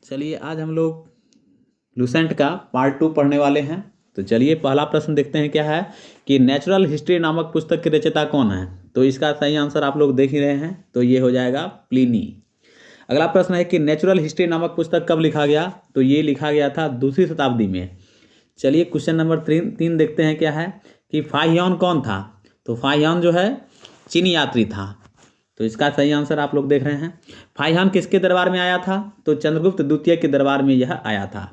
चलिए आज हम लोग लूसेंट का पार्ट 2 पढ़ने वाले हैं। तो चलिए पहला प्रश्न देखते हैं क्या है कि नेचुरल हिस्ट्री नामक पुस्तक के रचयिता कौन है। तो इसका सही आंसर आप लोग देख ही रहे हैं, तो ये हो जाएगा प्लिनी। अगला प्रश्न है कि नेचुरल हिस्ट्री नामक पुस्तक कब लिखा गया। तो ये लिखा गया था 2वीं शताब्दी में। चलिए क्वेश्चन नंबर 3 देखते हैं क्या है कि फाहियान कौन था। तो फाहियान जो है चीनी यात्री था। तो इसका सही आंसर आप लोग देख रहे हैं। फाहियान किसके दरबार में आया था। तो चंद्रगुप्त द्वितीय के दरबार में यह आया था।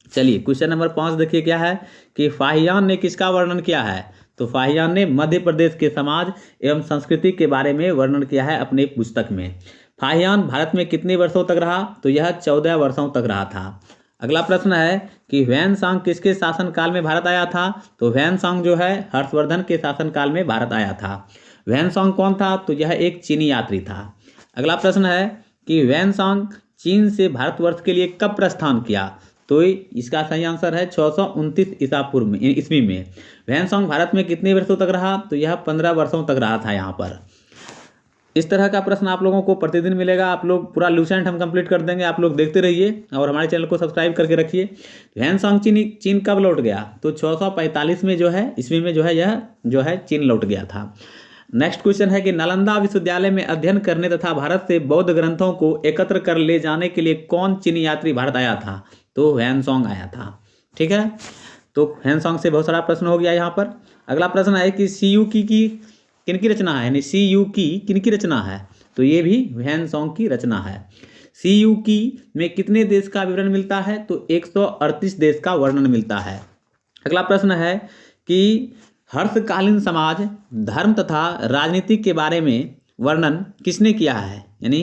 चलिए क्वेश्चन नंबर 5 देखिए क्या है कि फाहियान ने किसका वर्णन किया है। तो फाहियान ने मध्य प्रदेश के समाज एवं संस्कृति के बारे में वर्णन किया है अपने पुस्तक में। फाहियान भारत में कितने वर्षों तक रहा। तो यह 14 वर्षों तक रहा था। अगला प्रश्न है कि ह्वेनसांग किसके शासनकाल में भारत आया था। तो ह्वेनसांग जो है हर्षवर्धन के शासनकाल में भारत आया था। ह्वेनसांग कौन था। तो यह एक चीनी यात्री था। अगला प्रश्न है कि ह्वेनसांग चीन से भारतवर्ष के लिए कब प्रस्थान किया। तो इसका सही आंसर है 629 ईस्वी में। ह्वेनसांग भारत में कितने वर्षों तक रहा। तो यह 15 वर्षों तक रहा था यहाँ पर। इस तरह का प्रश्न आप लोगों को प्रतिदिन मिलेगा। आप लोग पूरा लूसेंट हम कंप्लीट कर देंगे। आप लोग देखते रहिए और हमारे चैनल को सब्सक्राइब करके रखिए। ह्वेनसांग चीन कब लौट गया। तो 645 में जो है ईस्वी में जो है यह जो है चीन लौट गया था। नेक्स्ट क्वेश्चन है कि नालंदा विश्वविद्यालय में अध्ययन करने तथा भारत से बौद्ध ग्रंथों को एकत्र कर ले जाने के लिए कौन चीनी यात्री भारत आया था। तो ह्वेनसांग आया था। ठीक है, तो ह्वेनसांग से बहुत सारा प्रश्न हो गया यहाँ पर। अगला प्रश्न है कि सीयू की किनकी रचना है, यानी सीयू की किनकी रचना है। तो ये भी ह्वेनसांग की रचना है। सीयू की में कितने देश का विवरण मिलता है। तो 138 देश का वर्णन मिलता है। अगला प्रश्न है कि हर्षकालीन समाज धर्म तथा राजनीति के बारे में वर्णन किसने किया है। यानी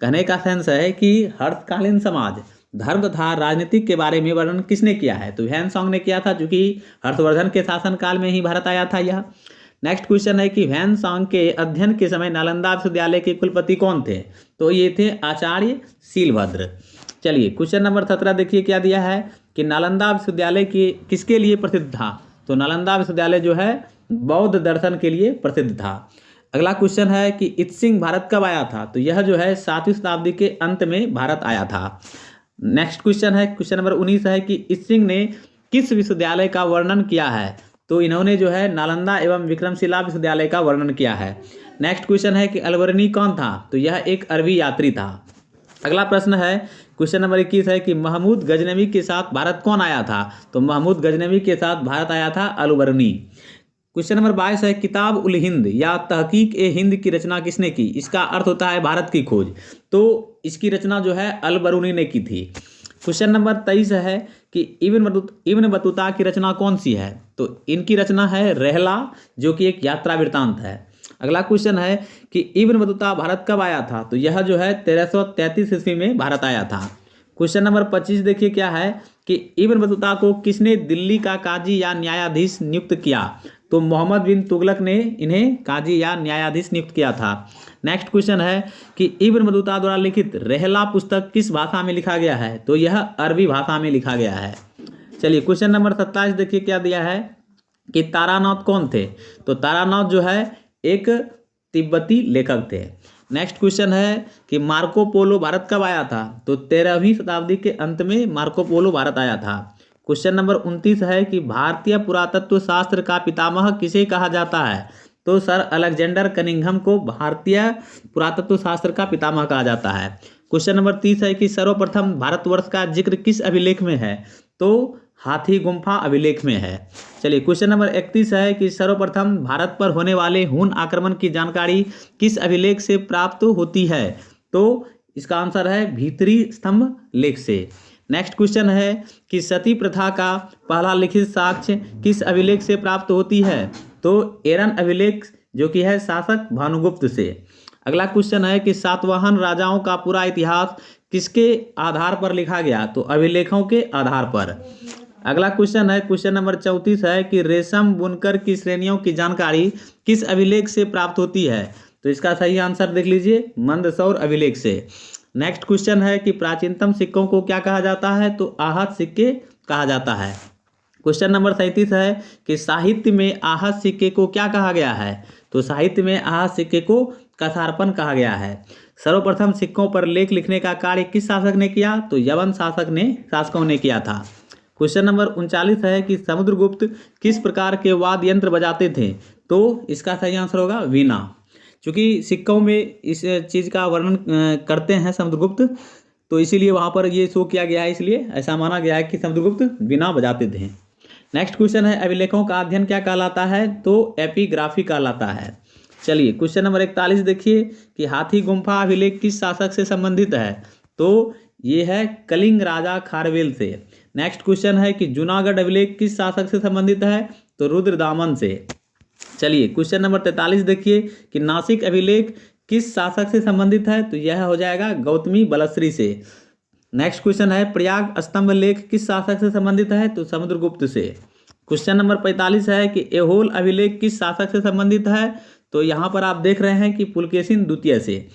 कहने का सेंस है कि हर्षकालीन समाज धर्म तथा राजनीति के बारे में वर्णन किसने किया है। तो ह्वेनसांग ने किया था, क्योंकि हर्षवर्धन के शासनकाल में ही भारत आया था यह। नेक्स्ट क्वेश्चन है कि ह्वेनसांग के अध्ययन के समय नालंदा विश्वविद्यालय के कुलपति कौन थे। तो ये थे आचार्य शीलभद्र। चलिए क्वेश्चन नंबर 17 देखिए क्या दिया है कि नालंदा विश्वविद्यालय किसके लिए प्रसिद्ध था। तो नालंदा विश्वविद्यालय जो है बौद्ध दर्शन के लिए प्रसिद्ध था। अगला क्वेश्चन है कि इत्सिंग भारत कब आया था। तो यह जो है 7वीं शताब्दी के अंत में भारत आया था। नेक्स्ट क्वेश्चन है क्वेश्चन नंबर 19 है कि इत्सिंग ने किस विश्वविद्यालय का वर्णन किया है। तो इन्होंने जो है नालंदा एवं विक्रमशिला विश्वविद्यालय का वर्णन किया है। नेक्स्ट क्वेश्चन है कि अलबर्नी कौन था। तो यह एक अरबी यात्री था। अगला प्रश्न है क्वेश्चन नंबर 21 है कि महमूद गजनवी के साथ भारत कौन आया था। तो महमूद गजनवी के साथ भारत आया था अलबर्नी। क्वेश्चन नंबर 22 है किताब उल हिंद या तहकीक ए हिंद की रचना किसने की। इसका अर्थ होता है भारत की खोज। तो इसकी रचना जो है अलबरूनी ने की थी। क्वेश्चन नंबर 23 है कि इब्न बतूता की रचना कौन सी है। तो इनकी रचना है रहला, जो कि एक यात्रा वृत्तांत है। अगला क्वेश्चन है कि इब्न बतूता भारत कब आया था। तो यह जो है 1333 ईस्वी में भारत आया था। क्वेश्चन नंबर 25 देखिए क्या है कि इब्न बतूता को किसने दिल्ली का काजी या न्यायाधीश नियुक्त किया। तो मोहम्मद बिन तुगलक ने इन्हें काजी या न्यायाधीश नियुक्त किया था। नेक्स्ट क्वेश्चन है कि इब्न बतूता द्वारा लिखित रहला पुस्तक किस भाषा में लिखा गया है। तो यह अरबी भाषा में लिखा गया है। चलिए क्वेश्चन नंबर 27 देखिए क्या दिया है कि तारानाथ कौन थे। तो तारानाथ जो है एक तिब्बती लेखक थे। नेक्स्ट क्वेश्चन है कि मार्को पोलो भारत कब आया था। तो 13वीं शताब्दी के अंत में मार्को पोलो भारत आया था। क्वेश्चन नंबर 29 है कि भारतीय पुरातत्व शास्त्र का पितामह किसे कहा जाता है। तो सर अलेक्जेंडर कनिंघम को भारतीय पुरातत्व शास्त्र का पितामह कहा जाता है। क्वेश्चन नंबर 30 है कि सर्वप्रथम भारतवर्ष का जिक्र किस अभिलेख में है। तो हाथी गुम्फा अभिलेख में है। चलिए क्वेश्चन नंबर 31 है कि सर्वप्रथम भारत पर होने वाले हून आक्रमण की जानकारी किस अभिलेख से प्राप्त होती है। तो इसका आंसर है भीतरी स्तंभ लेख से। नेक्स्ट क्वेश्चन है कि सती प्रथा का पहला लिखित साक्ष्य किस अभिलेख से प्राप्त होती है। तो एरन अभिलेख, जो कि है शासक भानुगुप्त से। अगला क्वेश्चन है कि सातवाहन राजाओं का पूरा इतिहास किसके आधार पर लिखा गया। तो अभिलेखों के आधार पर। अगला क्वेश्चन है क्वेश्चन नंबर 34 है कि रेशम बुनकर की श्रेणियों की जानकारी किस अभिलेख से प्राप्त होती है। तो इसका सही आंसर देख लीजिए मंदसौर अभिलेख से। नेक्स्ट क्वेश्चन है कि प्राचीनतम सिक्कों को क्या कहा जाता है। तो आहत सिक्के कहा जाता है। क्वेश्चन नंबर 37 है कि साहित्य में आहत सिक्के को क्या कहा गया है। तो साहित्य में आहत सिक्के को कसारपन कहा गया है। सर्वप्रथम सिक्कों पर लेख लिखने का कार्य किस शासक ने किया? तो यवन शासकों ने किया था। क्वेश्चन नंबर 39 है कि समुद्रगुप्त किस प्रकार के वाद्य यंत्र बजाते थे? तो इसका सही आंसर होगा वीणा। क्योंकि सिक्कों में इस चीज़ का वर्णन करते हैं समुद्रगुप्त, तो इसीलिए वहाँ पर ये शो किया गया है, इसलिए ऐसा माना गया है कि समुद्रगुप्त वीणा बजाते थे। नेक्स्ट क्वेश्चन है अभिलेखों का अध्ययन क्या कहलाता है? तो एपिग्राफी कहलाता है। चलिए क्वेश्चन नंबर 41 देखिए कि हाथी गुम्फा अभिलेख किस शासक से संबंधित है? तो ये है कलिंग राजा खारवेल से। नेक्स्ट क्वेश्चन है कि जूनागढ़ अभिलेख किस शासक से संबंधित है? तो रुद्रदामन से। चलिए क्वेश्चन नंबर 43 देखिए कि नासिक अभिलेख किस शासक से संबंधित है? तो यह हो जाएगा गौतमी बलश्री से। नेक्स्ट क्वेश्चन है प्रयाग स्तंभ लेख किस शासक से संबंधित है? तो समुद्रगुप्त से। क्वेश्चन नंबर 45 है कि एहोल अभिलेख किस शासक से संबंधित है? तो यहाँ पर आप देख रहे हैं कि पुलकेशिन द्वितीय से।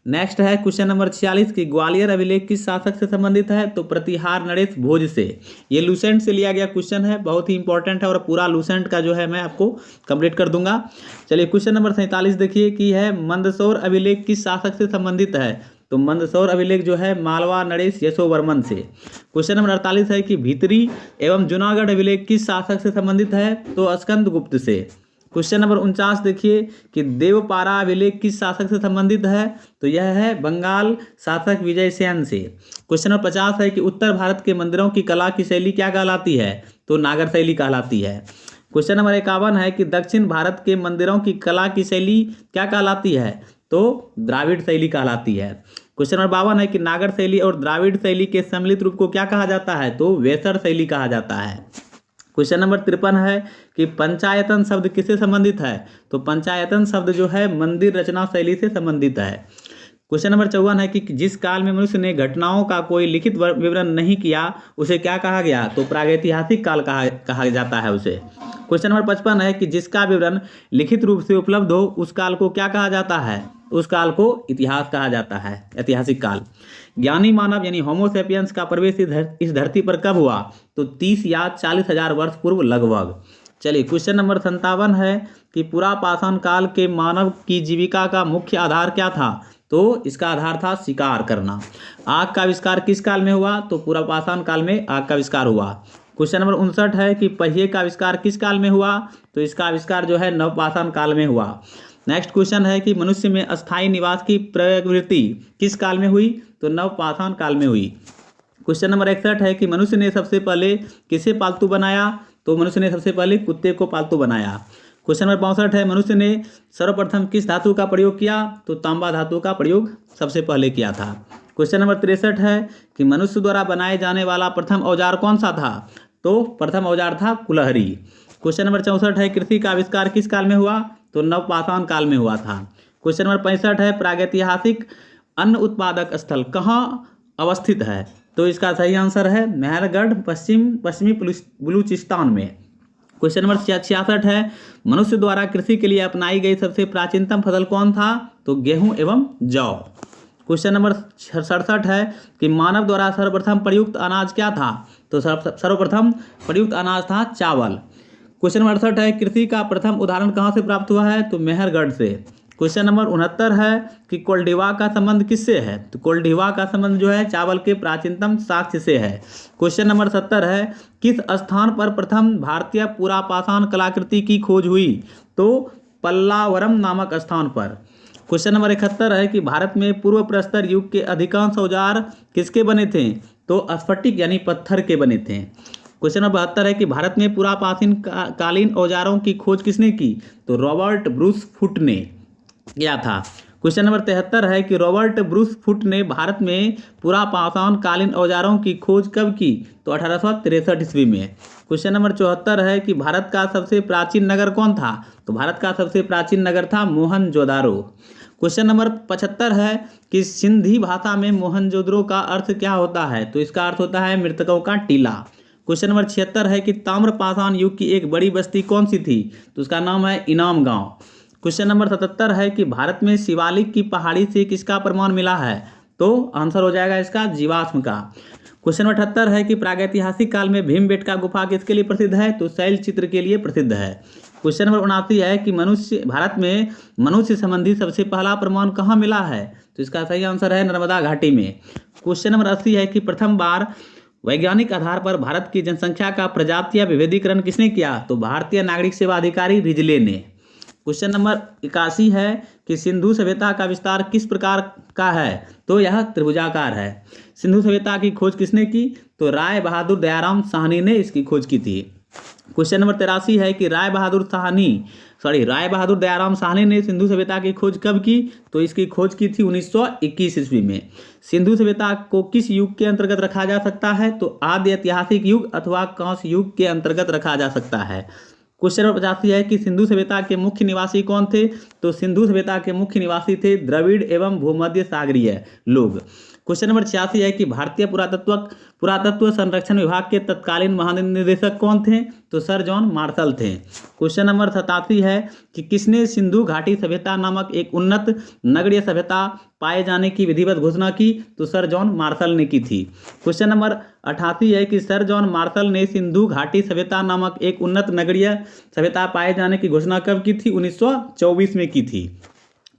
नेक्स्ट है क्वेश्चन नंबर 46 की ग्वालियर अभिलेख किस शासक से संबंधित है? तो प्रतिहार नरेश भोज से। ये लूसेंट से लिया गया क्वेश्चन है, बहुत ही इंपॉर्टेंट है और पूरा लूसेंट का जो है मैं आपको कंप्लीट कर दूंगा। चलिए क्वेश्चन नंबर 47 देखिए कि है मंदसौर अभिलेख किस शासक से संबंधित है? तो मंदसौर अभिलेख जो है मालवा नरेश यशोवर्मन से। क्वेश्चन नंबर 48 है कि भीतरी एवं जूनागढ़ अभिलेख किस शासक से संबंधित है? तो स्कंदगुप्त से। क्वेश्चन नंबर 49 देखिए कि देवपारा अभिलेख किस शासक से संबंधित है? तो यह है बंगाल शासक विजयसेन से। क्वेश्चन नंबर 50 है कि उत्तर भारत के मंदिरों की कला की शैली क्या कहलाती है? तो नागर शैली कहलाती है। क्वेश्चन नंबर 51 है कि दक्षिण भारत के मंदिरों की कला की शैली क्या कहलाती है? तो द्राविड़ शैली कहलाती है। क्वेश्चन नंबर 52 है कि नागर शैली और द्राविड़ शैली के सम्मिलित रूप को क्या कहा जाता है? तो वेसर शैली कहा जाता है। क्वेश्चन नंबर 53 है कि पंचायतन शब्द किससे संबंधित है? तो पंचायतन शब्द जो है मंदिर रचना शैली से संबंधित है। क्वेश्चन नंबर 54 है कि जिस काल में मनुष्य ने घटनाओं का कोई लिखित विवरण नहीं किया उसे क्या कहा गया? तो प्रागैतिहासिक काल कहा जाता है उसे। क्वेश्चन नंबर 55 है कि जिसका विवरण लिखित रूप से उपलब्ध हो उस काल को क्या कहा जाता है? उस काल को इतिहास कहा जाता है, ऐतिहासिक काल। ज्ञानी मानव यानी होमो सेपियंस का प्रवेश इस धरती पर कब हुआ? तो 30 या 40 हजार वर्ष पूर्व लगभग। चलिए क्वेश्चन नंबर 57 है कि पुरापाषाण काल के मानव की जीविका का मुख्य आधार क्या था? तो इसका आधार था शिकार करना। आग का आविष्कार किस काल में हुआ? तो पुरापाषाण काल में आग का आविष्कार हुआ। क्वेश्चन नंबर 59 है कि पहिए का आविष्कार किस काल में हुआ? तो इसका आविष्कार जो है नवपाषाण काल में हुआ। नेक्स्ट क्वेश्चन है कि मनुष्य में अस्थायी निवास की प्रवृत्ति किस काल में हुई? तो नवपाषाण काल में हुई। क्वेश्चन नंबर 61 है कि मनुष्य ने सबसे पहले किसे पालतू बनाया? तो मनुष्य ने सबसे पहले कुत्ते को पालतू बनाया। क्वेश्चन नंबर 62 है मनुष्य ने सर्वप्रथम किस धातु का प्रयोग किया? तो तांबा धातु का प्रयोग सबसे पहले किया था। क्वेश्चन नंबर 63 है कि मनुष्य द्वारा बनाए जाने वाला प्रथम औजार कौन सा था? तो प्रथम औजार था कुल्हाड़ी। क्वेश्चन नंबर 64 है कृषि का आविष्कार किस काल में हुआ? तो नवपाषाण काल में हुआ था। क्वेश्चन नंबर 65 है प्रागैतिहासिक अन्न उत्पादक स्थल कहाँ अवस्थित है? तो इसका सही आंसर है मेहरगढ़ पश्चिमी बलूचिस्तान में। क्वेश्चन नंबर 66 है मनुष्य द्वारा कृषि के लिए अपनाई गई सबसे प्राचीनतम फसल कौन था? तो गेहूं एवं जौ। क्वेश्चन नंबर 67 है कि मानव द्वारा सर्वप्रथम प्रयुक्त अनाज क्या था? तो सर्वप्रथम प्रयुक्त अनाज था चावल। क्वेश्चन नंबर 68 है कृषि का प्रथम उदाहरण कहाँ से प्राप्त हुआ है? तो मेहरगढ़ से। क्वेश्चन नंबर 69 है कि कोल्डिवा का संबंध किससे है? तो कोल्डिवा का संबंध जो है चावल के प्राचीनतम साक्ष्य से है। क्वेश्चन नंबर 70 है किस स्थान पर प्रथम भारतीय पुरापाषाण कलाकृति की खोज हुई? तो पल्लावरम नामक स्थान पर। क्वेश्चन नंबर 71 है कि भारत में पूर्व प्रस्तर युग के अधिकांश औजार किसके बने थे? तो स्फटिक यानी पत्थर के बने थे। क्वेश्चन नंबर 72 है कि भारत में पुरापाषाण कालीन औजारों की खोज किसने की? तो रॉबर्ट ब्रूस फुट ने किया था। क्वेश्चन नंबर 73 है कि रॉबर्ट ब्रूस फुट ने भारत में पुरापाषाण कालीन औजारों की खोज कब की? तो 1863 ईस्वी में। क्वेश्चन नंबर 74 है कि भारत का सबसे प्राचीन नगर कौन था? तो भारत का सबसे प्राचीन नगर था मोहनजोदारो। क्वेश्चन नंबर 75 है कि सिंधी भाषा में मोहनजोदड़ो का अर्थ क्या होता है? तो इसका अर्थ होता है मृतकों का टीला। क्वेश्चन नंबर 76 है कि ताम्रपाषाण युग की एक बड़ी बस्ती कौन सी थी? तो उसका नाम है इनाम गांव। क्वेश्चन नंबर 77 है कि भारत में शिवालिक की पहाड़ी से किसका प्रमाण मिला है? तो आंसर हो जाएगा इसका जीवाश्म का। क्वेश्चन नंबर 78 है कि प्रागैतिहासिक काल में भीमबेटका गुफा किसके लिए प्रसिद्ध है? तो शैल चित्र के लिए प्रसिद्ध है। क्वेश्चन नंबर 79 है कि भारत में मनुष्य संबंधी सबसे पहला प्रमाण कहाँ मिला है? तो इसका सही आंसर है नर्मदा घाटी में। क्वेश्चन नंबर 80 है कि प्रथम बार वैज्ञानिक आधार पर भारत की जनसंख्या का प्रजातीय विभेदीकरण किसने किया? तो भारतीय नागरिक सेवा अधिकारी रिजले ने। क्वेश्चन नंबर 81 है कि सिंधु सभ्यता का विस्तार किस प्रकार का है? तो यह त्रिभुजाकार है। सिंधु सभ्यता की खोज किसने की? तो राय बहादुर दयाराम साहनी ने इसकी खोज की थी। क्वेश्चन नंबर 83 है कि राय बहादुर दयाराम साहनी ने सिंधु सभ्यता की खोज कब की? तो इसकी खोज की थी 1921 ईस्वी में। सिंधु सभ्यता को किस युग के अंतर्गत रखा जा सकता है? तो आदि ऐतिहासिक युग अथवा कांस्य युग के अंतर्गत रखा जा सकता है। क्वेश्चन नंबर 85 है कि सिंधु सभ्यता के मुख्य निवासी कौन थे? तो सिंधु सभ्यता के मुख्य निवासी थे द्रविड़ एवं भूमध्य सागरीय लोग। क्वेश्चन नंबर 86 है कि भारतीय पुरातत्व संरक्षण विभाग के तत्कालीन महानिदेशक कौन थे? तो सर जॉन मार्शल थे। क्वेश्चन नंबर 87 है कि किसने सिंधु घाटी सभ्यता नामक एक उन्नत नगरीय सभ्यता पाए जाने की विधिवत घोषणा की? तो सर जॉन मार्शल ने की थी। क्वेश्चन नंबर 88 है कि सर जॉन मार्शल ने सिंधु घाटी सभ्यता नामक एक उन्नत नगरीय सभ्यता पाए जाने की घोषणा कब की थी? 1924 में की थी।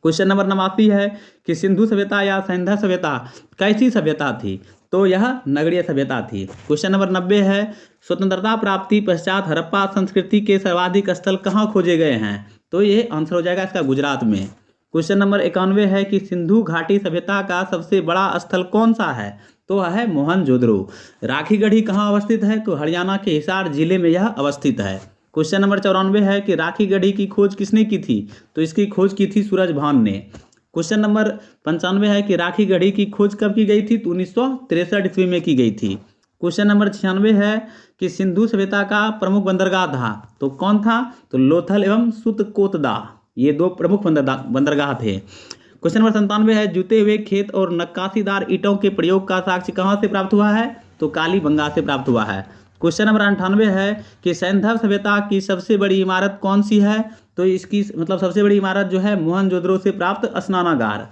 क्वेश्चन नंबर 89 है कि सिंधु सभ्यता या सैंधव सभ्यता कैसी सभ्यता थी? तो यह नगरीय सभ्यता थी। क्वेश्चन नंबर 90 है स्वतंत्रता प्राप्ति पश्चात हड़प्पा संस्कृति के सर्वाधिक स्थल कहाँ खोजे गए हैं? तो ये आंसर हो जाएगा इसका गुजरात में। क्वेश्चन नंबर 91 है कि सिंधु घाटी सभ्यता का सबसे बड़ा स्थल कौन सा है? तो है मोहनजोदड़ो। राखीगढ़ी कहाँ अवस्थित है? तो हरियाणा के हिसार जिले में यह अवस्थित है। क्वेश्चन नंबर 94 है कि राखीगढ़ी की खोज किसने की थी? तो इसकी खोज की थी सूरजभान ने। क्वेश्चन नंबर 95 है कि राखीगढ़ी की खोज कब की गई थी? तो 1963 ईस्वी में की गई थी। क्वेश्चन नंबर 96 है कि सिंधु सभ्यता का प्रमुख बंदरगाह था तो कौन था? तो लोथल एवं सुतकोतदा, ये दो प्रमुख बंदरगाह थे। क्वेश्चन नंबर 97 है जुते हुए खेत और नक्काशीदार ईंटों के प्रयोग का साक्ष्य कहाँ से प्राप्त हुआ है? तो कालीबंगा से प्राप्त हुआ है। क्वेश्चन नंबर 98 है कि सैंधव सभ्यता की सबसे बड़ी इमारत कौन सी है? तो इसकी सबसे बड़ी इमारत जो है मोहनजोदड़ो से प्राप्त स्नानागार।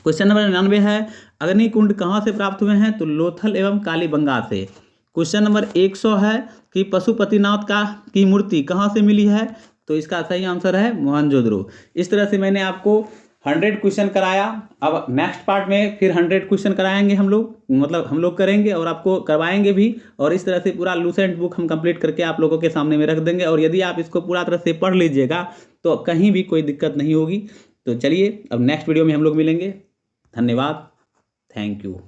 क्वेश्चन नंबर 99 है अग्निकुंड कहाँ से प्राप्त हुए हैं? तो लोथल एवं कालीबंगा से। क्वेश्चन नंबर 100 है कि पशुपतिनाथ की मूर्ति कहाँ से मिली है? तो इसका सही आंसर है मोहनजोदड़ो। इस तरह से मैंने आपको 100 क्वेश्चन कराया। अब नेक्स्ट पार्ट में फिर 100 क्वेश्चन कराएंगे हम लोग करेंगे और आपको करवाएंगे भी। और इस तरह से पूरा लूसेंट बुक हम कंप्लीट करके आप लोगों के सामने में रख देंगे। और यदि आप इसको पूरा तरह से पढ़ लीजिएगा तो कहीं भी कोई दिक्कत नहीं होगी। तो चलिए अब नेक्स्ट वीडियो में हम लोग मिलेंगे। धन्यवाद। Thank you.